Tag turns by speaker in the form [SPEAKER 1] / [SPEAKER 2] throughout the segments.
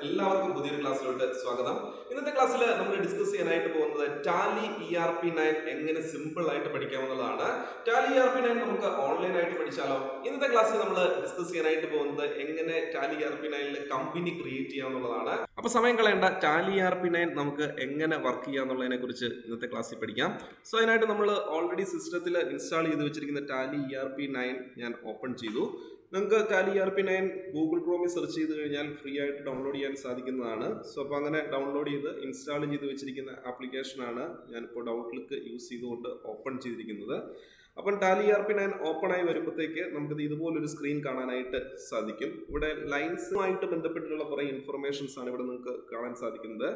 [SPEAKER 1] എല്ലാവർക്കും പുതിയൊരു ക്ലാസ്സിലോട്ട് സ്വാഗതം. ഇന്നത്തെ ക്ലാസ്സിൽ നമ്മൾ ഡിസ്കസ് ചെയ്യാനായിട്ട് പോകുന്നത് ടാലി ERP9 എങ്ങനെ സിമ്പിൾ ആയിട്ട് പഠിക്കാമെന്നുള്ളതാണ്. ടാലി ERP9 നമുക്ക് ഓൺലൈൻ ആയിട്ട് പഠിച്ചാലോ? ഇന്നത്തെ ക്ലാസ്സിൽ നമ്മൾ ഡിസ്കസ് ചെയ്യാനായിട്ട് പോകുന്നത് എങ്ങനെ ടാലി ERP9 കമ്പനി ക്രിയേറ്റ് ചെയ്യാന്നുള്ളതാണ്. അപ്പൊ സമയം കളയേണ്ട, ടാലി ERP9 നമുക്ക് എങ്ങനെ വർക്ക് ചെയ്യാന്നുള്ളതിനെ കുറിച്ച് ഇന്നത്തെ ക്ലാസ്സിൽ പഠിക്കാം. സോ അതിനായിട്ട് നമ്മൾ ഓൾറെഡി സിസ്റ്റത്തിൽ ഇൻസ്റ്റാൾ ചെയ്ത് വെച്ചിരിക്കുന്ന ടാലി ERP9 ഞാൻ ഓപ്പൺ ചെയ്തു. നിങ്ങൾക്ക് ടാലി ERP9 ഗൂഗിൾ ക്രോമിൽ സെർച്ച് ചെയ്ത് കഴിഞ്ഞാൽ ഫ്രീ ആയിട്ട് ഡൗൺലോഡ് ചെയ്യാൻ സാധിക്കുന്നതാണ്. സോ അപ്പോൾ അങ്ങനെ ഡൗൺലോഡ് ചെയ്ത് ഇൻസ്റ്റാൾ ചെയ്ത് വെച്ചിരിക്കുന്ന ആപ്ലിക്കേഷനാണ് ഞാനിപ്പോൾ ഡബിൾ ക്ലിക്ക് യൂസ് ചെയ്തുകൊണ്ട് ഓപ്പൺ ചെയ്തിരിക്കുന്നത്. അപ്പം ടാലി ERP9 ഓപ്പൺ ആയി വരുമ്പോഴത്തേക്ക് നമുക്കിത് ഇതുപോലൊരു സ്ക്രീൻ കാണാനായിട്ട് സാധിക്കും. ഇവിടെ ലൈൻസുമായിട്ട് ബന്ധപ്പെട്ടിട്ടുള്ള കുറേ ഇൻഫർമേഷൻസ് ആണ് ഇവിടെ നിങ്ങൾക്ക് കാണാൻ സാധിക്കുന്നത്.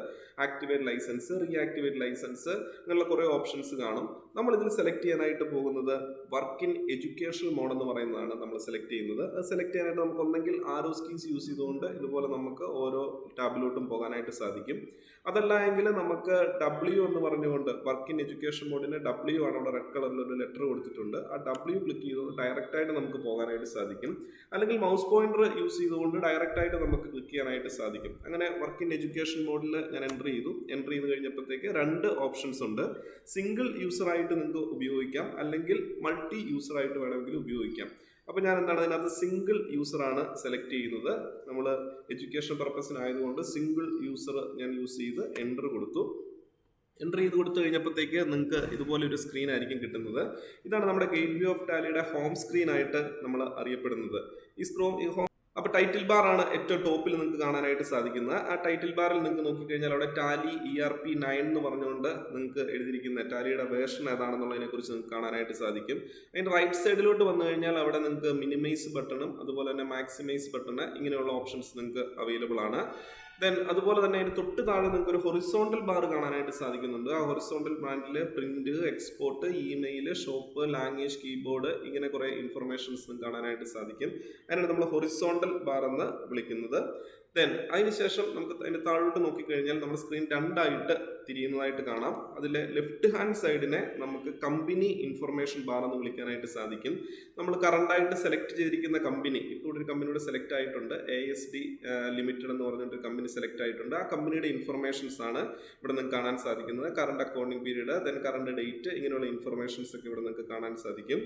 [SPEAKER 1] ആക്ടിവേറ്റ് ലൈസൻസ്, റീആക്ടിവേറ്റ് ലൈസൻസ്, അങ്ങനെയുള്ള കുറേ ഓപ്ഷൻസ് കാണും. നമ്മൾ ഇതിൽ സെലക്ട് ചെയ്യാനായിട്ട് പോകുന്നത് വർക്ക് ഇൻ എഡ്യൂക്കേഷൻ മോഡ് എന്ന് പറയുന്നതാണ് നമ്മൾ സെലക്ട് ചെയ്യുന്നത്. അത് സെലക്ട് ചെയ്യാനായിട്ട് നമുക്ക് ഒന്നെങ്കിൽ ആരോ കീസ് യൂസ് ചെയ്തുകൊണ്ട് ഇതുപോലെ നമുക്ക് ഓരോ ടാബിലോട്ടും പോകാനായിട്ട് സാധിക്കും. അതല്ല എങ്കിൽ നമുക്ക് W എന്ന് പറഞ്ഞുകൊണ്ട് വർക്ക് ഇൻ എഡ്യൂക്കേഷൻ മോഡിന് W ആണ് അവിടെ റെഡ് കളറിലൊരു ലെറ്റർ കൊടുത്തിട്ടുണ്ട്. ആ W ക്ലിക്ക് ചെയ്തുകൊണ്ട് ഡയറക്റ്റ് ആയിട്ട് നമുക്ക് പോകാനായിട്ട് സാധിക്കും. അല്ലെങ്കിൽ മൗസ് പോയിന്റർ യൂസ് ചെയ്തുകൊണ്ട് ഡയറക്റ്റ് ആയിട്ട് നമുക്ക് ക്ലിക്ക് ചെയ്യാനായിട്ട് സാധിക്കും. അങ്ങനെ വർക്ക് ഇൻ എഡ്യൂക്കേഷൻ മോഡിൽ ഞാൻ എൻ്റർ ചെയ്ത് കഴിഞ്ഞപ്പോഴത്തേക്ക് രണ്ട് ഓപ്ഷൻസ് ഉണ്ട്. സിംഗിൾ യൂസർ ആയിട്ട് നിങ്ങൾക്ക് ഉപയോഗിക്കാം, അല്ലെങ്കിൽ മൾട്ടി യൂസർ ആയിട്ട് വേണമെങ്കിൽ ഉപയോഗിക്കാം. അപ്പോൾ ഞാൻ എന്താണ് അതിനകത്ത് സിംഗിൾ യൂസറാണ് സെലക്ട് ചെയ്യുന്നത്. നമ്മൾ എഡ്യൂക്കേഷൻ പർപ്പസിനായതുകൊണ്ട് സിംഗിൾ യൂസർ ഞാൻ യൂസ് ചെയ്ത് എൻ്റർ കൊടുത്തു കഴിഞ്ഞപ്പോഴത്തേക്ക് നിങ്ങൾക്ക് ഇതുപോലെ ഒരു സ്ക്രീൻ ആയിരിക്കും കിട്ടുന്നത്. ഇതാണ് നമ്മുടെ ഗേറ്റ്വേ ഓഫ് ടാലിയുടെ ഹോം സ്ക്രീൻ ആയിട്ട് നമ്മൾ അറിയപ്പെടുന്നത്. ഈ ഹോം അപ്പോൾ ടൈറ്റിൽ ബാർ ആണ് ഏറ്റവും ടോപ്പിൽ നിങ്ങൾക്ക് കാണാനായിട്ട് സാധിക്കുന്നത്. ആ ടൈറ്റിൽ ബാറിൽ നിങ്ങൾക്ക് നോക്കിക്കഴിഞ്ഞാൽ അവിടെ ടാലി ERP9 എന്ന് പറഞ്ഞുകൊണ്ട് നിങ്ങൾക്ക് എഴുതിയിരിക്കുന്ന ടാലിയുടെ വേർഷൻ ഏതാണെന്നുള്ളതിനെ കുറിച്ച് നിങ്ങൾക്ക് കാണാനായിട്ട് സാധിക്കും. അതിൻ്റെ റൈറ്റ് സൈഡിലോട്ട് വന്നു കഴിഞ്ഞാൽ അവിടെ നിങ്ങൾക്ക് മിനിമൈസ് ബട്ടണും അതുപോലെ തന്നെ മാക്സിമൈസ് ബട്ടണ് ഇങ്ങനെയുള്ള ഓപ്ഷൻസ് നിങ്ങൾക്ക് അവൈലബിൾ ആണ്. ദെൻ അതുപോലെ തന്നെ അതിന് തൊട്ട് താഴെ നിങ്ങൾക്ക് ഒരു ഹൊറിസോണ്ടൽ ബാർ കാണാനായിട്ട് സാധിക്കുന്നുണ്ട്. ആ ഹൊറിസോണ്ടൽ ബാറിൽ print, export, email, shop, language, keyboard, ഇങ്ങനെ കുറേ ഇൻഫർമേഷൻസ് നിങ്ങൾക്ക് കാണാനായിട്ട് സാധിക്കും. അതിനാണ് നമ്മൾ ഹൊറിസോണ്ടൽ ബാർ എന്ന് വിളിക്കുന്നത്. ദെൻ അതിനുശേഷം നമുക്ക് അതിൻ്റെ താഴോട്ട് നോക്കിക്കഴിഞ്ഞാൽ നമ്മുടെ സ്ക്രീൻ രണ്ടായിട്ട് തിരിയുന്നതായിട്ട് കാണാം. അതിലെ ലെഫ്റ്റ് ഹാൻഡ് സൈഡിനെ നമുക്ക് കമ്പനി ഇൻഫർമേഷൻ ബാർ എന്ന് വിളിക്കാനായിട്ട് സാധിക്കും. നമ്മൾ കറണ്ടായിട്ട് സെലക്ട് ചെയ്തിരിക്കുന്ന കമ്പനി, ഇപ്പോൾ ഒരു കമ്പനിയുടെ സെലക്ട് ആയിട്ടുണ്ട്, ASD ലിമിറ്റഡ് എന്ന് പറഞ്ഞിട്ട് കമ്പനി സെലക്ട് ആയിട്ടുണ്ട്. ആ കമ്പനിയുടെ ഇൻഫർമേഷൻസ് ആണ് ഇവിടെ നിങ്ങൾക്ക് കാണാൻ സാധിക്കുന്നത്. Current accounting period, then current date, ഇങ്ങനെയുള്ള ഇൻഫർമേഷൻസ് ഒക്കെ ഇവിടെ നിങ്ങൾക്ക് കാണാൻ സാധിക്കും.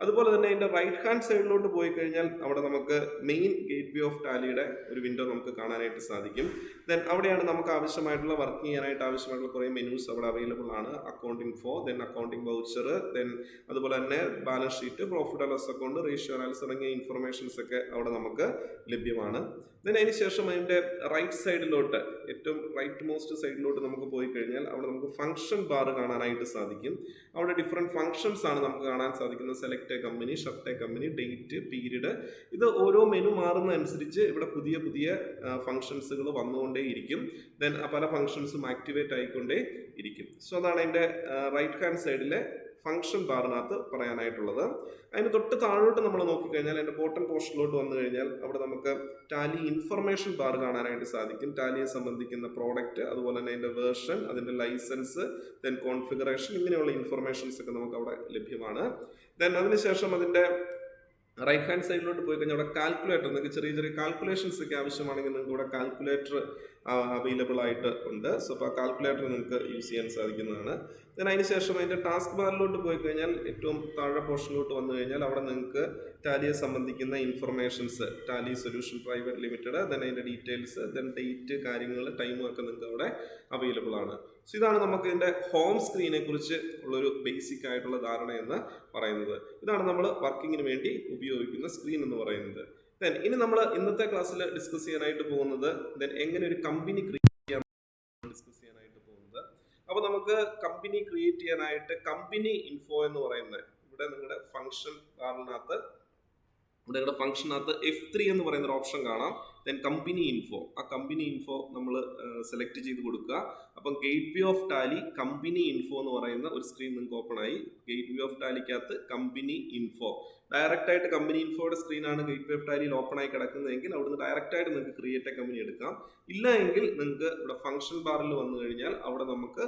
[SPEAKER 1] അതുപോലെ തന്നെ അതിൻ്റെ റൈറ്റ് ഹാൻഡ് സൈഡിലോട്ട് പോയി കഴിഞ്ഞാൽ അവിടെ നമുക്ക് മെയിൻ ഗേറ്റ്വേ ഓഫ് ടാലിയുടെ ഒരു വിൻഡോ നമുക്ക് കാണാനായിട്ട് സാധിക്കും. ദെൻ അവിടെയാണ് നമുക്ക് ആവശ്യമായിട്ടുള്ള വർക്ക് ചെയ്യാനായിട്ട് ആവശ്യമായിട്ടുള്ള കുറേ മെനൂസ് അവിടെ അവൈലബിൾ ആണ്. Account info, then accounting voucher, then അതുപോലെ തന്നെ balance sheet, profit and loss account, ratio analysis തുടങ്ങിയ ഇൻഫർമേഷൻസ് ഒക്കെ അവിടെ നമുക്ക് ലഭ്യമാണ്. ദെൻ അതിന് ശേഷം അതിൻ്റെ റൈറ്റ് സൈഡിലോട്ട്, ഏറ്റവും റൈറ്റ് മോസ്റ്റ് സൈഡിലോട്ട് നമുക്ക് പോയി കഴിഞ്ഞാൽ അവിടെ നമുക്ക് ഫംഗ്ഷൻ ബാർ കാണാനായിട്ട് സാധിക്കും. അവിടെ ഡിഫറെൻറ്റ് ഫംഗ്ഷൻസ് ആണ് നമുക്ക് കാണാൻ സാധിക്കുന്നത്. Select a company, shirt A company, date, period. ഇത് ഓരോ മെനു മാറുന്നതനുസരിച്ച് ഇവിടെ പുതിയ പുതിയ ഫംഗ്ഷൻസുകൾ വന്നുകൊണ്ടേയിരിക്കും. ദെൻ പല ഫംഗ്ഷൻസും ആക്ടിവേറ്റ് ആയിക്കൊണ്ടേ ഇരിക്കും. സോ അതാണ് അതിൻ്റെ റൈറ്റ് ഹാൻഡ് സൈഡിലെ ഫംഗ്ഷൻ ബാറിനകത്ത് പറയാനായിട്ടുള്ളത്. അതിന് തൊട്ട് താഴോട്ട് നമ്മൾ നോക്കിക്കഴിഞ്ഞാൽ അതിൻ്റെ ബോട്ടം പോർഷനിലോട്ട് വന്നു കഴിഞ്ഞാൽ അവിടെ നമുക്ക് ടാലി ഇൻഫർമേഷൻ ബാർ കാണാനായിട്ട് സാധിക്കും. ടാലിയെ സംബന്ധിക്കുന്ന പ്രോഡക്റ്റ്, അതുപോലെ തന്നെ അതിൻ്റെ വേർഷൻ, അതിൻ്റെ ലൈസൻസ്, ദെൻ കോൺഫിഗറേഷൻ, ഇങ്ങനെയുള്ള ഇൻഫർമേഷൻസ് ഒക്കെ നമുക്ക് അവിടെ ലഭ്യമാണ്. ദെൻ അതിനുശേഷം അതിൻ്റെ റൈറ്റ് ഹാൻഡ് സൈഡിലോട്ട് പോയി കഴിഞ്ഞാൽ അവിടെ കാൽക്കുലേറ്റർ, നിങ്ങൾക്ക് ചെറിയ ചെറിയ കാൽക്കുലേഷൻസ് ഒക്കെ ആവശ്യമാണെങ്കിൽ നിങ്ങൾക്ക് ഇവിടെ കാൽക്കുലേറ്റർ അവൈലബിൾ ആയിട്ട് ഉണ്ട്. സോ അപ്പോൾ ആ കാൽക്കുലേറ്റർ നിങ്ങൾക്ക് യൂസ് ചെയ്യാൻ സാധിക്കുന്നതാണ്. ദെൻ അതിന് ശേഷം അതിൻ്റെ ടാസ്ക് ബാറിലോട്ട് പോയി കഴിഞ്ഞാൽ ഏറ്റവും താഴെ പോർഷനിലോട്ട് വന്നു കഴിഞ്ഞാൽ അവിടെ നിങ്ങൾക്ക് ടാലിയെ സംബന്ധിക്കുന്ന informations, Tally solution private limited, then അതിൻ്റെ ഡീറ്റെയിൽസ്, ദെൻ ഡേറ്റ്, കാര്യങ്ങൾ, ടൈമും ഒക്കെ നിങ്ങൾക്ക് അവിടെ അവൈലബിൾ ആണ്. സോ ഇതാണ് നമുക്ക് ഇതിൻ്റെ ഹോം സ്ക്രീനെ കുറിച്ച് ഉള്ളൊരു ബേസിക് ആയിട്ടുള്ള ധാരണ എന്ന് പറയുന്നത്. ഇതാണ് നമ്മൾ വർക്കിങ്ങിന് വേണ്ടി ഉപയോഗിക്കുന്ന സ്ക്രീൻ എന്ന് പറയുന്നത്. ദെൻ ഇനി നമ്മൾ ഇന്നത്തെ ക്ലാസ്സിൽ ഡിസ്കസ് ചെയ്യാനായിട്ട് പോകുന്നത് ദെൻ എങ്ങനെ ഒരു കമ്പനി ക്രിയേറ്റ് ചെയ്യാൻ ഡിസ്കസ് ചെയ്യാനായിട്ട് പോകുന്നത്. അപ്പോൾ നമുക്ക് കമ്പനി ക്രിയേറ്റ് ചെയ്യാനായിട്ട് കമ്പനി ഇൻഫോ എന്ന് പറയുന്നത് ഇവിടെ നിങ്ങളുടെ ഫംഗ്ഷനകത്ത് F3 എന്ന് പറയുന്ന ഒരു ഓപ്ഷൻ കാണാം. ദെൻ കമ്പനി ഇൻഫോ, ആ കമ്പനി ഇൻഫോ നമ്മൾ സെലക്ട് ചെയ്ത് കൊടുക്കുക. അപ്പം gateway of Tally company info എന്ന് പറയുന്ന ഒരു സ്ക്രീൻ നിങ്ങൾക്ക് ഓപ്പൺ ആയി. ഗേറ്റ്വേ ഓഫ് ടാലിക്കകത്ത് കമ്പനി ഇൻഫോ, ഡയറക്റ്റ് ആയിട്ട് കമ്പനി ഇൻഫോയുടെ സ്ക്രീനാണ് ഗേറ്റ്വേ ഓഫ് ടാലിയിൽ ഓപ്പൺ ആയി കിടക്കുന്നതെങ്കിൽ അവിടുന്ന് ഡയറക്റ്റ് ആയിട്ട് നിങ്ങൾക്ക് ക്രിയേറ്റ് എ കമ്പനി എടുക്കാം. ഇല്ല എങ്കിൽ നിങ്ങൾക്ക് ഇവിടെ ഫംഗ്ഷൻ ബാറിൽ വന്നു കഴിഞ്ഞാൽ അവിടെ നമുക്ക്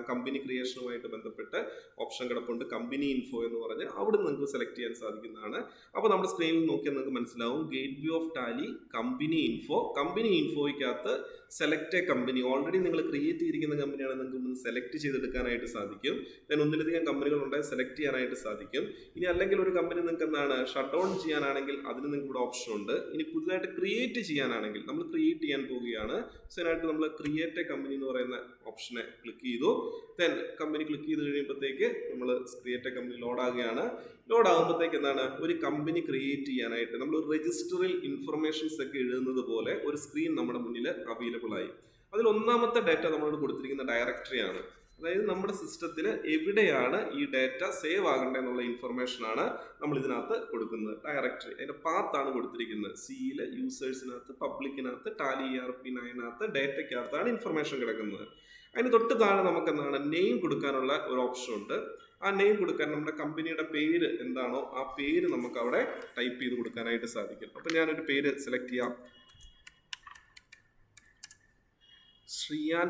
[SPEAKER 1] കമ്പനി ക്രിയേഷനുമായിട്ട് ബന്ധപ്പെട്ട് ഓപ്ഷൻ കിടപ്പുണ്ട്, കമ്പനി ഇൻഫോ എന്ന് പറഞ്ഞ് അവിടെ നിങ്ങൾക്ക് സെലക്ട് ചെയ്യാൻ സാധിക്കുന്നതാണ്. അപ്പോൾ നമ്മുടെ സ്ക്രീനിൽ നോക്കിയാൽ നിങ്ങൾക്ക് മനസ്സിലാവും gateway of Tally company info. Company ഇൻഫോയ്ക്കകത്ത് സെലക്ട് എ കമ്പനി, ഓൾറെഡി നിങ്ങൾ ക്രിയേറ്റ് ചെയ്തിരിക്കുന്ന കമ്പനിയാണ് നിങ്ങൾക്ക് സെലക്ട് ചെയ്തെടുക്കാനായിട്ട് സാധിക്കും. ദെൻ ഒന്നിലധികം കമ്പനികൾ ഉണ്ടെങ്കിൽ സെലക്ട് ചെയ്യാനായിട്ട് സാധിക്കും. ഇനി അല്ലെങ്കിൽ ഒരു കമ്പനി നിങ്ങൾക്ക് എന്താണ് ഷട്ട് ഡൗൺ ചെയ്യാനാണെങ്കിൽ അതിന് നിങ്ങൾക്ക് ഇവിടെ ഓപ്ഷൻ ഉണ്ട്. ഇനി പുതുതായിട്ട് ക്രിയേറ്റ് ചെയ്യാനാണെങ്കിൽ നമ്മൾ ക്രിയേറ്റ് ചെയ്യാൻ പോവുകയാണ്. സോ അതിനായിട്ട് നമ്മൾ ക്രിയേറ്റ് എ കമ്പനി എന്ന് പറയുന്ന ഓപ്ഷനെ ക്ലിക്ക് ചെയ്തു. ദെൻ കമ്പനി ക്ലിക്ക് ചെയ്ത് കഴിയുമ്പോഴത്തേക്ക് നമ്മൾ ക്രിയേറ്റ് എ കമ്പനി ലോഡാകുകയാണ്. ലോഡാകുമ്പോഴത്തേക്ക് എന്താണ് ഒരു കമ്പനി ക്രിയേറ്റ് ചെയ്യാനായിട്ട് നമ്മൾ രജിസ്റ്ററിൽ ഇൻഫർമേഷൻസ് ഒക്കെ എഴുതുന്നത് പോലെ ഒരു സ്ക്രീൻ നമ്മുടെ മുന്നിൽ അവൈലബിൾ ആയി. അതിൽ ഒന്നാമത്തെ ഡാറ്റ നമ്മളോട് കൊടുത്തിരിക്കുന്ന ഡയറക്ടറിയാണ്. അതായത് നമ്മുടെ സിസ്റ്റത്തിൽ എവിടെയാണ് ഈ ഡാറ്റ സേവ് ആകേണ്ടത് എന്നുള്ള ഇൻഫർമേഷനാണ് നമ്മൾ ഇതിനകത്ത് കൊടുക്കുന്നത്. ഡയറക്ടറി അതിൻ്റെ പാത്താണ് കൊടുത്തിരിക്കുന്നത്. സിയിലെ യൂസേഴ്സിനകത്ത്, പബ്ലിക്കിനകത്ത്, ടാലി ERP9 ഡാറ്റയ്ക്കകത്താണ് ഇൻഫർമേഷൻ കിടക്കുന്നത്. അതിന് തൊട്ട് താഴെ നമുക്ക് എന്താണ് നെയിം കൊടുക്കാനുള്ള ഒരു ഓപ്ഷൻ ഉണ്ട്. ആ നെയിം കൊടുക്കാൻ നമ്മുടെ കമ്പനിയുടെ പേര് എന്താണോ ആ പേര് നമുക്ക് അവിടെ ടൈപ്പ് ചെയ്ത് കൊടുക്കാനായിട്ട് സാധിക്കും. അപ്പം ഞാനൊരു പേര് സെലക്ട് ചെയ്യാം. ശ്രീയാൻ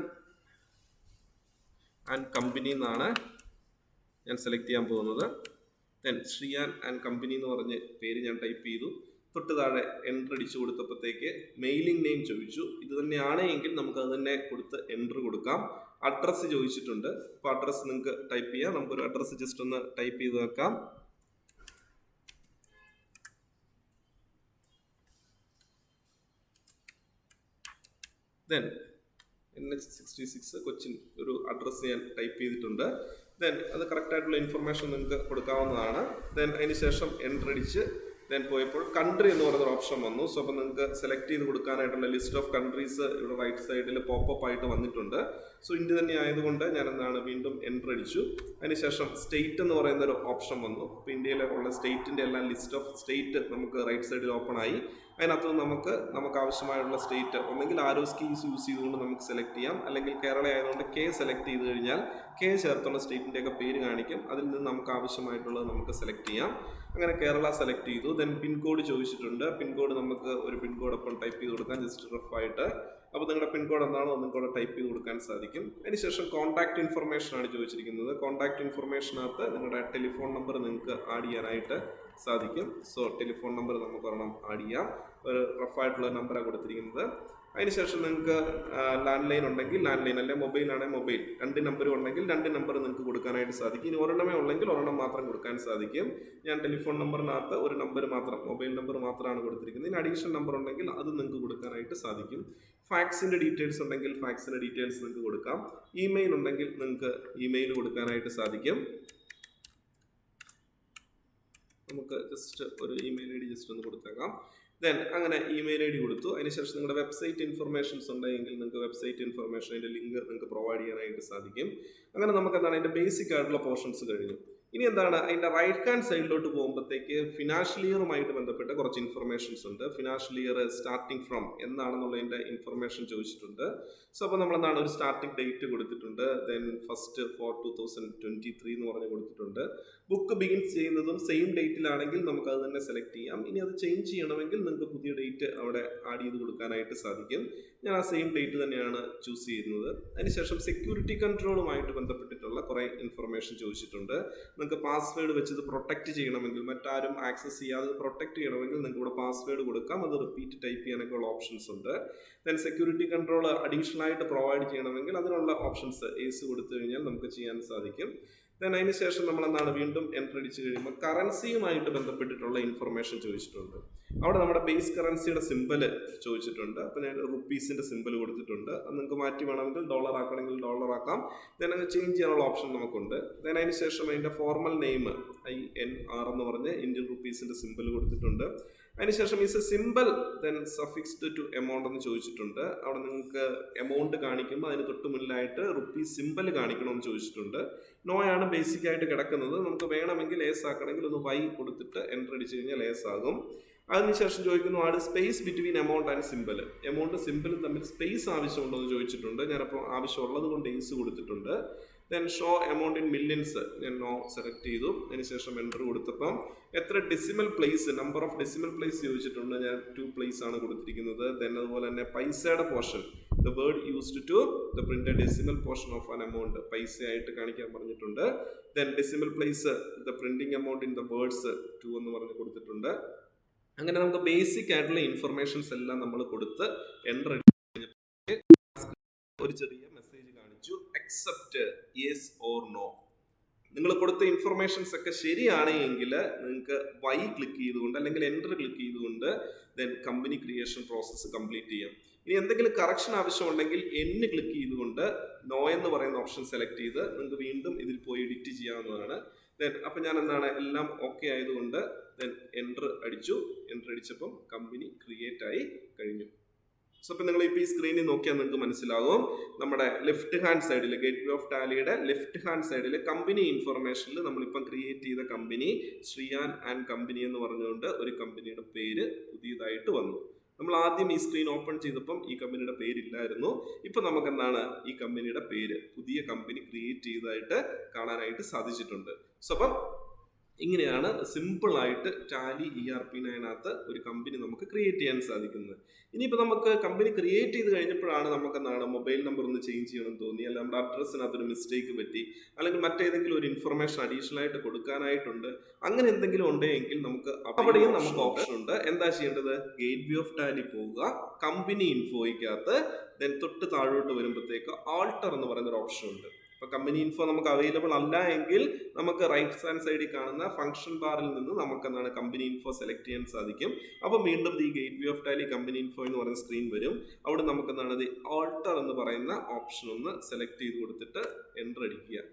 [SPEAKER 1] ആൻഡ് കമ്പനി എന്നാണ് ഞാൻ സെലക്ട് ചെയ്യാൻ പോകുന്നത്. ദെൻ ശ്രീയാൻ ആൻഡ് കമ്പനി എന്ന് പറഞ്ഞ് പേര് ഞാൻ ടൈപ്പ് ചെയ്തു. തൊട്ട് താഴെ എൻ്റർ അടിച്ചു കൊടുത്തപ്പോഴത്തേക്ക് മെയിലിംഗ് നെയിം ചോദിച്ചു. ഇത് തന്നെയാണ് എങ്കിൽ നമുക്ക് അത് തന്നെ കൊടുത്ത് എൻ്റർ കൊടുക്കാം. അഡ്രസ്സ് ചോദിച്ചിട്ടുണ്ട്. അപ്പോൾ അഡ്രസ്സ് നിങ്ങൾക്ക് ടൈപ്പ് ചെയ്യാം. നമുക്കൊരു അഡ്രസ്സ് ജസ്റ്റ് ഒന്ന് ടൈപ്പ് ചെയ്ത് വെക്കാം. ദെൻ NH66 കൊച്ചിൻ ഒരു അഡ്രസ്സ് ഞാൻ ടൈപ്പ് ചെയ്തിട്ടുണ്ട്. ദെൻ അത് കറക്റ്റായിട്ടുള്ള ഇൻഫർമേഷൻ നിങ്ങൾക്ക് കൊടുക്കാവുന്നതാണ്. ദെൻ അതിന് ശേഷം എൻ്റർ അടിച്ച് ദെൻ പോയപ്പോൾ കൺട്രി എന്ന് പറയുന്ന ഓപ്ഷൻ വന്നു. സോ അപ്പോൾ നിങ്ങൾക്ക് സെലക്ട് ചെയ്ത് കൊടുക്കാനായിട്ടുള്ള ലിസ്റ്റ് ഓഫ് കൺട്രീസ് ഇവിടെ റൈറ്റ് സൈഡിൽ പോപ്പപ്പ് ആയിട്ട് വന്നിട്ടുണ്ട്. സോ ഇന്ത്യ തന്നെ ആയതുകൊണ്ട് ഞാൻ എന്താണ് വീണ്ടും എൻ്റർ അടിച്ചു. അതിനുശേഷം സ്റ്റേറ്റ് എന്ന് പറയുന്ന ഒരു ഓപ്ഷൻ വന്നു. അപ്പോൾ ഇന്ത്യയിലെ ഉള്ള സ്റ്റേറ്റിൻ്റെ എല്ലാം ലിസ്റ്റ് ഓഫ് സ്റ്റേറ്റ് നമുക്ക് റൈറ്റ് സൈഡിൽ ഓപ്പൺ ആയി. അതിനകത്ത് നമുക്ക് ആവശ്യമായുള്ള സ്റ്റേറ്റ് ഒന്നെങ്കിൽ ആരോസ് കീസ് യൂസ് ചെയ്തുകൊണ്ട് നമുക്ക് സെലക്ട് ചെയ്യാം. അല്ലെങ്കിൽ കേരള ആയതുകൊണ്ട് കെ സെലക്ട് ചെയ്ത് കഴിഞ്ഞാൽ കെ ചേർത്തുള്ള സ്റ്റേറ്റിൻ്റെയൊക്കെ പേര് കാണിക്കും. അതിൽ നിന്ന് നമുക്ക് ആവശ്യമായിട്ടുള്ളത് നമുക്ക് സെലക്ട് ചെയ്യാം. അങ്ങനെ കേരള സെലക്ട് ചെയ്തു. ദെൻ പിൻകോഡ് ചോദിച്ചിട്ടുണ്ട്. പിൻകോഡ് നമുക്ക് ഒരു പിൻകോഡ് അപ്പം ടൈപ്പ് ചെയ്ത് കൊടുക്കാം ജസ്റ്റ് റഫായിട്ട്. അപ്പോൾ നിങ്ങളുടെ പിൻകോഡ് എന്താണോ ഒന്നും കൂടെ ടൈപ്പ് ചെയ്ത് കൊടുക്കാൻ സാധിക്കും. അതിനുശേഷം കോൺടാക്ട് ഇൻഫർമേഷനാണ് ചോദിച്ചിരിക്കുന്നത്. കോൺടാക്ട് ഇൻഫർമേഷനകത്ത് നിങ്ങളുടെ ടെലിഫോൺ നമ്പർ നിങ്ങൾക്ക് ആഡ് ചെയ്യാനായിട്ട് സാധിക്കും. സോ ടെലിഫോൺ നമ്പർ നമുക്ക് ഒരെണ്ണം ആഡ് ചെയ്യാം. ഒരു റഫായിട്ടുള്ള നമ്പറാണ് കൊടുത്തിരിക്കുന്നത്. അതിനുശേഷം നിങ്ങൾക്ക് ലാൻഡ് ലൈൻ ഉണ്ടെങ്കിൽ ലാൻഡ് ലൈൻ, അല്ലെങ്കിൽ മൊബൈലാണെങ്കിൽ മൊബൈൽ, 2 നമ്പർ ഉണ്ടെങ്കിൽ 2 നമ്പർ നിങ്ങൾക്ക് കൊടുക്കാനായിട്ട് സാധിക്കും. ഇനി ഒരെണ്ണമേ ഉള്ളെങ്കിൽ ഒരെണ്ണം മാത്രം കൊടുക്കാൻ സാധിക്കും. ഞാൻ ടെലിഫോൺ നമ്പറിനകത്ത് ഒരു നമ്പർ മാത്രം, മൊബൈൽ നമ്പർ മാത്രമാണ് കൊടുത്തിരിക്കുന്നത്. ഇനി അഡീഷണൽ നമ്പർ ഉണ്ടെങ്കിൽ അത് നിങ്ങൾക്ക് കൊടുക്കാനായിട്ട് സാധിക്കും. ഫാക്സിൻ്റെ ഡീറ്റെയിൽസ് ഉണ്ടെങ്കിൽ ഫാക്സിൻ്റെ ഡീറ്റെയിൽസ് നിങ്ങൾക്ക് കൊടുക്കാം. ഇമെയിൽ ഉണ്ടെങ്കിൽ നിങ്ങൾക്ക് ഇമെയിൽ കൊടുക്കാനായിട്ട് സാധിക്കും. നമുക്ക് ജസ്റ്റ് ഒരു ഇമെയിൽ ID ജസ്റ്റ് ഒന്ന് കൊടുത്തേക്കാം. ദെൻ അങ്ങനെ ഇമെയിൽ ID കൊടുത്തു. അതിനുശേഷം നിങ്ങളുടെ വെബ്സൈറ്റ് ഇൻഫർമേഷൻസ് ഉണ്ടെങ്കിൽ നിങ്ങൾക്ക് വെബ്സൈറ്റ് ഇൻഫർമേഷൻ അതിൻ്റെ ലിങ്ക് നിങ്ങൾക്ക് പ്രൊവൈഡ് ചെയ്യാനായിട്ട് സാധിക്കും. അങ്ങനെ നമുക്ക് എന്താണ് അതിൻ്റെ ബേസിക് ആയിട്ടുള്ള പോർഷൻസ് കഴിഞ്ഞു. ഇനി എന്താണ് അതിൻ്റെ റൈറ്റ് ഹാൻഡ് സൈഡിലോട്ട് പോകുമ്പോഴത്തേക്ക് ഫിനാൻഷ്യൽ ഇയറുമായിട്ട് ബന്ധപ്പെട്ട് കുറച്ച് ഇൻഫർമേഷൻസ് ഉണ്ട്. ഫിനാൻഷ്യൽ ഇയർ സ്റ്റാർട്ടിങ് ഫ്രം എന്നാണെന്നുള്ളതിൻ്റെ ഇൻഫർമേഷൻ ചോദിച്ചിട്ടുണ്ട്. സോ അപ്പോൾ നമ്മളെന്താണ് ഒരു സ്റ്റാർട്ടിംഗ് ഡേറ്റ് കൊടുത്തിട്ടുണ്ട്. ദെൻ 1st 4/2023 എന്ന് പറഞ്ഞ് കൊടുത്തിട്ടുണ്ട്. ബുക്ക് ബിഗിൻസ് ചെയ്യുന്നതും സെയിം ഡേറ്റിലാണെങ്കിൽ നമുക്ക് അത് തന്നെ സെലക്ട് ചെയ്യാം. ഇനി അത് ചേഞ്ച് ചെയ്യണമെങ്കിൽ നിങ്ങൾക്ക് പുതിയ ഡേറ്റ് അവിടെ ആഡ് ചെയ്ത് കൊടുക്കാനായിട്ട് സാധിക്കും. ഞാൻ ആ സെയിം ഡേറ്റ് തന്നെയാണ് ചൂസ് ചെയ്യുന്നത്. അതിനുശേഷം സെക്യൂരിറ്റി കൺട്രോളുമായിട്ട് ബന്ധപ്പെട്ടിട്ടുള്ള കുറേ ഇൻഫർമേഷൻ ചോദിച്ചിട്ടുണ്ട്. നിങ്ങൾക്ക് പാസ്വേഡ് വെച്ചത് പ്രൊട്ടക്റ്റ് ചെയ്യണമെങ്കിൽ, മറ്റാരും ആക്സസ് ചെയ്യാതെ പ്രൊട്ടക്റ്റ് ചെയ്യണമെങ്കിൽ നിങ്ങൾക്ക് ഇവിടെ പാസ്വേഡ് കൊടുക്കാം. അത് റിപ്പീറ്റ് ടൈപ്പ് ചെയ്യാനൊക്കെ ഉള്ള ഓപ്ഷൻസ് ഉണ്ട്. ദെൻ സെക്യൂരിറ്റി കൺട്രോൾ അഡീഷണൽ ആയിട്ട് പ്രൊവൈഡ് ചെയ്യണമെങ്കിൽ അതിനുള്ള ഓപ്ഷൻസ് ഏസ് കൊടുത്തു കഴിഞ്ഞാൽ നമുക്ക് ചെയ്യാൻ സാധിക്കും. ദെൻ അതിന് ശേഷം നമ്മൾ എന്താണ് വീണ്ടും എൻ്റർ അടിച്ച് കഴിയുമ്പോൾ കറൻസിയുമായിട്ട് ബന്ധപ്പെട്ടിട്ടുള്ള ഇൻഫർമേഷൻ ചോദിച്ചിട്ടുണ്ട്. അവിടെ നമ്മുടെ ബേസ് കറൻസിയുടെ സിമ്പൽ ചോദിച്ചിട്ടുണ്ട്. അപ്പോൾ ഞാൻ റുപ്പീസിൻ്റെ സിമ്പൽ കൊടുത്തിട്ടുണ്ട്. അത് നിങ്ങൾക്ക് മാറ്റി വേണമെങ്കിൽ ഡോളർ ആക്കണമെങ്കിൽ ഡോളർ ആക്കാം. ദെൻ അത് ചേഞ്ച് ചെയ്യാനുള്ള ഓപ്ഷൻ നമുക്കുണ്ട്. ദെൻ അതിന് ശേഷം അതിൻ്റെ ഫോർമൽ നെയിം INR എന്ന് പറഞ്ഞ് ഇന്ത്യൻ റുപ്പീസിൻ്റെ സിമ്പൽ കൊടുത്തിട്ടുണ്ട്. അതിനുശേഷം is a symbol then suffixed to amount എന്ന് ചോദിച്ചിട്ടുണ്ട്. അവിടെ നിങ്ങൾക്ക് എമൗണ്ട് കാണിക്കുമ്പോൾ അതിന് തൊട്ട് മുന്നിലായിട്ട് റുപ്പീസ് സിമ്പിൾ കാണിക്കണമെന്ന് ചോദിച്ചിട്ടുണ്ട്. നോയാണ് ബേസിക് ആയിട്ട് കിടക്കുന്നത്. നമുക്ക് വേണമെങ്കിൽ ഏസ് ആക്കണമെങ്കിൽ ഒന്ന് Y കൊടുത്തിട്ട് എൻ്റർ അടിച്ച് കഴിഞ്ഞാൽ ഏസ് ആകും. അതിനുശേഷം ചോദിക്കുന്നു ആണ് space between amount and symbol. Amount സിമ്പിളും തമ്മിൽ സ്പേസ് ആവശ്യമുണ്ടോ എന്ന് ചോദിച്ചിട്ടുണ്ട്. ഞാനപ്പോൾ ആവശ്യമുള്ളത് കൊണ്ട് ഏസ് കൊടുത്തിട്ടുണ്ട്. Then show amount in millions ഞാൻ നോ സെലക്ട് ചെയ്തു. അതിനുശേഷം എൻ്റർ കൊടുത്തപ്പം എത്ര decimal place, number of decimal place ചോദിച്ചിട്ടുണ്ട്. ഞാൻ 2 പ്ലേസ് ആണ് കൊടുത്തിരിക്കുന്നത്. ദെൻ അതുപോലെ തന്നെ പൈസയുടെ portion the word used to the print a decimal portion of an amount. പൈസ ആയിട്ട് കാണിക്കാൻ പറഞ്ഞിട്ടുണ്ട്. Then decimal place the printing amount in the words 2 എന്ന് പറഞ്ഞ് കൊടുത്തിട്ടുണ്ട്. അങ്ങനെ നമുക്ക് ബേസിക് ആയിട്ടുള്ള ഇൻഫർമേഷൻസ് എല്ലാം നമ്മൾ കൊടുത്ത് എൻ്റർ ഒരു ചെറിയ മെസ്സേജ് കാണിച്ചു, അക്സെപ്റ്റ് യെസ് ഓർ നോ. നിങ്ങൾ കൊടുത്ത ഇൻഫർമേഷൻസ് ഒക്കെ ശരിയാണെങ്കിൽ നിങ്ങൾക്ക് വൈ ക്ലിക്ക് ചെയ്തുകൊണ്ട് അല്ലെങ്കിൽ എൻ്റർ ക്ലിക്ക് ചെയ്തുകൊണ്ട് then company creation process complete ചെയ്യാം. ഇനി എന്തെങ്കിലും കറക്ഷൻ ആവശ്യമുണ്ടെങ്കിൽ എന്ന് ക്ലിക്ക് ചെയ്തുകൊണ്ട് നോ എന്ന് പറയുന്ന ഓപ്ഷൻ സെലക്ട് ചെയ്ത് നിങ്ങൾക്ക് വീണ്ടും ഇതിൽ പോയി എഡിറ്റ് ചെയ്യാവുന്നതാണ്. ദെൻ അപ്പം ഞാൻ എന്താണ് എല്ലാം ഓക്കെ ആയതുകൊണ്ട് ദെൻ എൻ്റർ അടിച്ചു. എൻ്റർ അടിച്ചപ്പം കമ്പനി ക്രിയേറ്റ് ആയി കഴിഞ്ഞു. സോ അപ്പം നിങ്ങൾ ഇപ്പോൾ ഈ സ്ക്രീനിൽ നോക്കിയാൽ നിങ്ങൾക്ക് മനസ്സിലാകും, നമ്മുടെ ലെഫ്റ്റ് ഹാൻഡ് സൈഡിൽ ഗേറ്റ്വേ ഓഫ് ടാലിയുടെ ലെഫ്റ്റ് ഹാൻഡ് സൈഡിൽ കമ്പനി ഇൻഫർമേഷനിൽ നമ്മളിപ്പം ക്രിയേറ്റ് ചെയ്ത കമ്പനി ശ്രീയാൻ ആൻഡ് കമ്പനി എന്ന് പറഞ്ഞുകൊണ്ട് ഒരു കമ്പനിയുടെ പേര് പുതിയതായിട്ട് വന്നു. നമ്മൾ ആദ്യം ഈ സ്ക്രീൻ ഓപ്പൺ ചെയ്തപ്പം ഈ കമ്പനിയുടെ പേരില്ലായിരുന്നു. ഇപ്പം നമുക്ക് എന്താണ് ഈ കമ്പനിയുടെ പേര് പുതിയ കമ്പനി ക്രിയേറ്റ് ചെയ്തതായിട്ട് കാണാനായിട്ട് സാധിച്ചിട്ടുണ്ട്. സോ അപ്പം ഇങ്ങനെയാണ് സിമ്പിളായിട്ട് ടാലി ERP9 ഒരു കമ്പനി നമുക്ക് ക്രിയേറ്റ് ചെയ്യാൻ സാധിക്കുന്നത്. ഇനിയിപ്പോൾ നമുക്ക് കമ്പനി ക്രിയേറ്റ് ചെയ്ത് കഴിഞ്ഞപ്പോഴാണ് നമുക്ക് എന്താണ് മൊബൈൽ നമ്പർ ഒന്ന് ചേഞ്ച് ചെയ്യണമെന്ന് തോന്നി, അല്ലെങ്കിൽ നമ്മുടെ അഡ്രസ്സിനകത്തൊരു മിസ്റ്റേക്ക് പറ്റി, അല്ലെങ്കിൽ മറ്റേതെങ്കിലും ഒരു ഇൻഫർമേഷൻ അഡീഷണൽ ആയിട്ട് കൊടുക്കാനായിട്ടുണ്ട്, അങ്ങനെ എന്തെങ്കിലും ഉണ്ടെങ്കിൽ നമുക്ക് അവിടെയും നമുക്ക് ഓപ്ഷൻ ഉണ്ട്. എന്താ ചെയ്യേണ്ടത്? ഗേറ്റ്വേ ഓഫ് ടാലി പോവുക, കമ്പനി ഇൻഫോയ്ക്കകത്ത് ദെൻ തൊട്ട് താഴോട്ട് വരുമ്പോഴത്തേക്ക് ആൾട്ടർ എന്ന് പറയുന്ന ഒരു ഓപ്ഷൻ ഉണ്ട്. ഇപ്പോൾ കമ്പനി ഇൻഫോ നമുക്ക് അവൈലബിൾ അല്ല എങ്കിൽ നമുക്ക് റൈറ്റ് ഹാൻഡ് സൈഡിൽ കാണുന്ന ഫംഗ്ഷൻ ബാറിൽ നിന്ന് നമുക്ക് എന്താണ് കമ്പനി ഇൻഫോ സെലക്ട് ചെയ്യാൻ സാധിക്കും. അപ്പോൾ വീണ്ടും ഈ gateway of Tally company info എന്ന് പറയുന്ന സ്ക്രീൻ വരും. അവിടെ നമുക്ക് എന്താണ് ആൾട്ടർ എന്ന് പറയുന്ന ഓപ്ഷൻ ഒന്ന് സെലക്ട് ചെയ്ത് കൊടുത്തിട്ട് എൻ്റർ അടിക്കുക.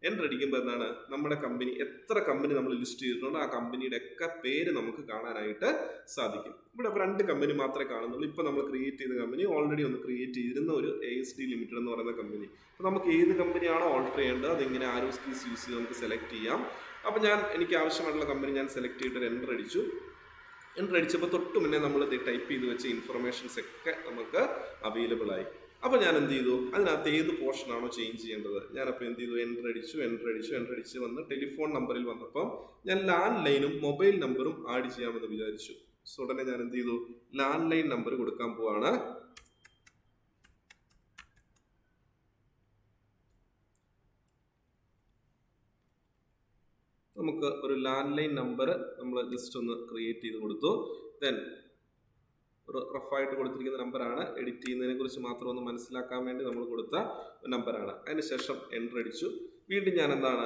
[SPEAKER 1] എൻ്റർ അടിക്കുമ്പോൾ എന്താണ് നമ്മുടെ കമ്പനി എത്ര കമ്പനി നമ്മൾ ലിസ്റ്റ് ചെയ്തിട്ടുണ്ടോ ആ കമ്പനിയുടെ ഒക്കെ പേര് നമുക്ക് കാണാനായിട്ട് സാധിക്കും. ഇവിടെ 2 കമ്പനി മാത്രമേ കാണുന്നുള്ളൂ. ഇപ്പോൾ നമ്മൾ ക്രിയേറ്റ് ചെയ്ത കമ്പനി ഓൾറെഡി ഒന്ന് ക്രിയേറ്റ് ചെയ്തിരുന്ന ഒരു ASD ലിമിറ്റഡ് എന്ന് പറയുന്ന കമ്പനി. അപ്പോൾ നമുക്ക് ഏത് കമ്പനിയാണോ ഓൾട്ടർ ചെയ്യേണ്ടത് അതിങ്ങനെ ആരോസ് കീസ് യൂസ് ചെയ്ത് നമുക്ക് സെലക്ട് ചെയ്യാം. അപ്പോൾ എനിക്ക് ആവശ്യമായിട്ടുള്ള കമ്പനി ഞാൻ സെലക്ട് ചെയ്തിട്ട് എൻ്റർ അടിച്ചു. എൻ്റർ അടിച്ചപ്പോൾ തൊട്ട് മുന്നേ നമ്മൾ ടൈപ്പ് ചെയ്ത് വെച്ച ഇൻഫർമേഷൻസ് ഒക്കെ നമുക്ക് അവൈലബിൾ ആയി. അപ്പോൾ ഞാൻ എന്ത് ചെയ്തു? അതിനകത്ത് ഏത് പോർഷനാണോ ചേഞ്ച് ചെയ്യേണ്ടത് ഞാനപ്പോൾ എന്ത് ചെയ്തു? എൻ്റർ അടിച്ച് വന്ന് ടെലിഫോൺ നമ്പറിൽ വന്നപ്പം ഞാൻ ലാൻഡ് ലൈനും മൊബൈൽ നമ്പറും ആഡ് ചെയ്യാമെന്ന് വിചാരിച്ചു. സോ ഉടനെ ഞാൻ എന്ത് ചെയ്തു? ലാൻഡ് ലൈൻ നമ്പർ കൊടുക്കാൻ പോവാണ്. നമുക്ക് ഒരു ലാൻഡ് ലൈൻ നമ്പർ നമ്മൾ ജസ്റ്റ് ഒന്ന് ക്രിയേറ്റ് ചെയ്ത് കൊടുത്തു. ദെൻ ഒരു റഫായിട്ട് കൊടുത്തിരിക്കുന്ന നമ്പറാണ്, എഡിറ്റ് ചെയ്യുന്നതിനെ കുറിച്ച് മാത്രം ഒന്ന് മനസ്സിലാക്കാൻ വേണ്ടി നമ്മൾ കൊടുത്ത നമ്പറാണ്. അതിനുശേഷം എൻ്റർ അടിച്ചു. വീണ്ടും ഞാൻ എന്താണ്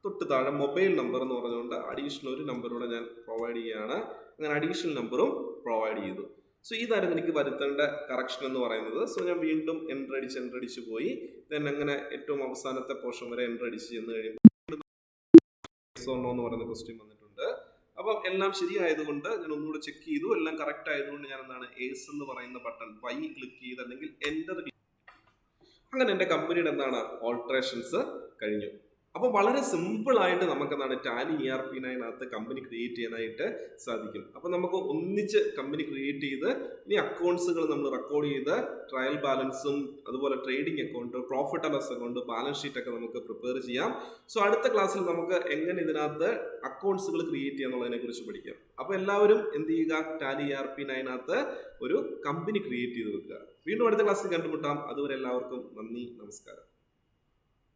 [SPEAKER 1] തൊട്ട് താഴെ മൊബൈൽ നമ്പർ എന്ന് പറഞ്ഞുകൊണ്ട് അഡീഷണൽ ഒരു നമ്പറൂടെ ഞാൻ പ്രൊവൈഡ് ചെയ്യുകയാണ്. അങ്ങനെ അഡീഷണൽ നമ്പറും പ്രൊവൈഡ് ചെയ്തു. സോ ഇതായിരുന്നു എനിക്ക് വരുത്തേണ്ട കറക്ഷൻ എന്ന് പറയുന്നത്. സോ ഞാൻ വീണ്ടും എൻ്റർ അടിച്ച് പോയി. ദെൻ അങ്ങനെ ഏറ്റവും അവസാനത്തെ പോർഷൻ വരെ എൻ്റർ അടിച്ച് ചെന്ന് കഴിയുമ്പോൾ എന്ന് പറയുന്ന ക്വസ്റ്റ്യൻ വന്നിട്ടുണ്ട്. അപ്പം എല്ലാം ശരിയായതുകൊണ്ട് ഞാൻ ഒന്നുകൂടെ ചെക്ക് ചെയ്തു. എല്ലാം കറക്റ്റ് ആയതുകൊണ്ട് ഞാൻ എന്താണ് ഏസ് എന്ന് പറയുന്ന ബട്ടൺ വൈ ക്ലിക്ക് ചെയ്ത് അല്ലെങ്കിൽ എൻ്റർ അങ്ങനെ എൻ്റെ കമ്പനിയുടെ എന്താണ് ഓൾട്ടറേഷൻസ് കഴിഞ്ഞു. അപ്പോൾ വളരെ സിമ്പിളായിട്ട് നമുക്ക് എന്താണ് ടാലി ERP9 കമ്പനി ക്രിയേറ്റ് ചെയ്യാനായിട്ട് സാധിക്കും. അപ്പോൾ നമുക്ക് ഒന്നിച്ച് കമ്പനി ക്രിയേറ്റ് ചെയ്ത് ഇനി അക്കൗണ്ട്സുകൾ നമ്മൾ റെക്കോർഡ് ചെയ്ത് ട്രയൽ ബാലൻസും അതുപോലെ trading account, profit and loss account, balance sheet ഒക്കെ നമുക്ക് പ്രിപ്പയർ ചെയ്യാം. സോ അടുത്ത ക്ലാസ്സിൽ നമുക്ക് എങ്ങനെ ഇതിനകത്ത് അക്കൗണ്ട്സുകൾ ക്രിയേറ്റ് ചെയ്യാന്നുള്ളതിനെ കുറിച്ച് പഠിക്കാം. അപ്പോൾ എല്ലാവരും എന്ത് ചെയ്യുക? ടാലി ERP9 ഒരു കമ്പനി ക്രിയേറ്റ് ചെയ്ത് വെക്കുക. വീണ്ടും അടുത്ത ക്ലാസ്സിൽ കണ്ടുമുട്ടാം. അതുവരെ എല്ലാവർക്കും നന്ദി, നമസ്കാരം.